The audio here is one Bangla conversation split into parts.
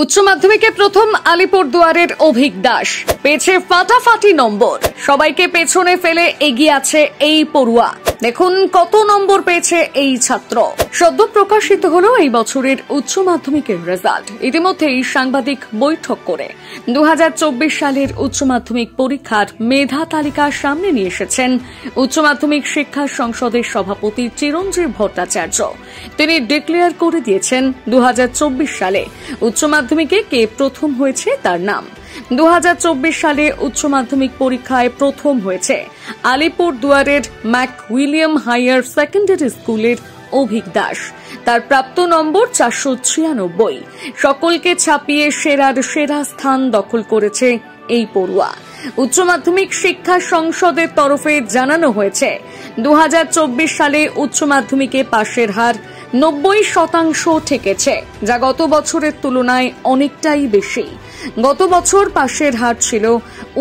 উচ্চ মাধ্যমিকে প্রথম আলিপুরদুয়ারের অভিক দাস পেয়েছে ফাটাফাটি নম্বর। সবাইকে পেছনে ফেলে এগিয়ে আছে এই পড়ুয়া। দেখুন কত নম্বর পেয়েছে এই ছাত্র। সদ্য প্রকাশিত হলো এই বছরের উচ্চ মাধ্যমিকের রেজাল্ট। ইতিমধ্যেই সাংবাদিক বৈঠক করে 2024 সালের উচ্চ মাধ্যমিক পরীক্ষার মেধা তালিকা সামনে নিয়ে এসেছেন উচ্চ মাধ্যমিক শিক্ষা সংসদের সভাপতি চিরঞ্জীব ভট্টাচার্য। তিনি ডিক্লেয়ার করে দিয়েছেন 2024 সালে উচ্চ মাধ্যমিকে কে প্রথম হয়েছে তার নাম। 2024 সালে উচ্চ মাধ্যমিক পরীক্ষায় প্রথম হয়েছে আলিপুরদুয়ারের ম্যাক উইলিয়াম হায়ার সেকেন্ডারি স্কুলের অভিক দাস। তার প্রাপ্ত নম্বর 496। সকলকে ছাপিয়ে সেরার সেরা স্থান দখল করেছে এই পড়ুয়া। উচ্চ মাধ্যমিক শিক্ষা সংসদের তরফে জানানো হয়েছে 2024 সালে উচ্চ মাধ্যমিকে পাশের হার 90% ঠেকেছে, যা গত বছরের তুলনায় অনেকটাই বেশি। গত বছর পাশের হার ছিল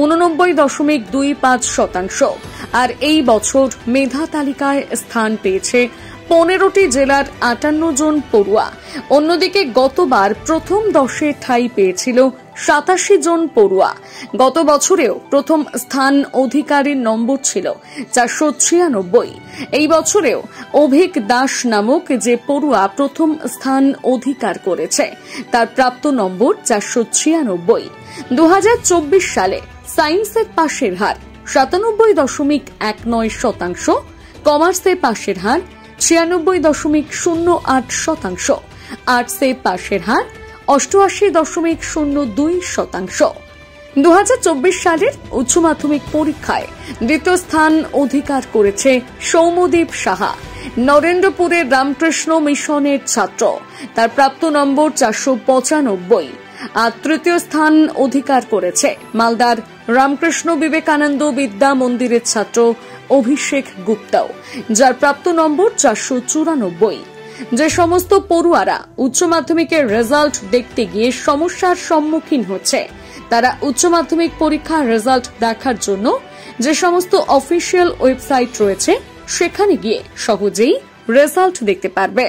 89.25%, আর এই বছর মেধা তালিকায় স্থান পেয়েছে 15টি জেলার 58 জন পড়ুয়া। অন্যদিকে গতবার প্রথম 10-এ ঠাঁই পেয়েছিল 87 জন পড়ুয়া। গত বছরেও প্রথম স্থান অধিকারীর নম্বর ছিল 496। এই বছরেও অভিক দাস নামক যে পড়ুয়া প্রথম স্থান অধিকার করেছে তার প্রাপ্ত নম্বর 496। 2024 সালে সায়েন্সের পাশের হার 97.19%, কমার্সে পাশের হার 96.08%, আর্টসে পাশের হার 88.02%। 2024 সালের উচ্চ মাধ্যমিক পরীক্ষায় দ্বিতীয় স্থান অধিকার করেছে সৌম্যদীপ সাহা, নরেন্দ্রপুরের রামকৃষ্ণ মিশনের ছাত্র। তার প্রাপ্ত নম্বর 495। আর তৃতীয় স্থান অধিকার করেছে মালদার রামকৃষ্ণ বিবেকানন্দ বিদ্যা মন্দিরের ছাত্র অভিষেক গুপ্তাও, যার প্রাপ্ত নম্বর 494। যে সমস্ত পড়ুয়ারা উচ্চ মাধ্যমিকের রেজাল্ট দেখতে গিয়ে সমস্যার সম্মুখীন হচ্ছে, তারা উচ্চ মাধ্যমিক পরীক্ষার রেজাল্ট দেখার জন্য যে সমস্ত অফিসিয়াল ওয়েবসাইট রয়েছে সেখানে গিয়ে সহজেই রেজাল্ট দেখতে পারবে।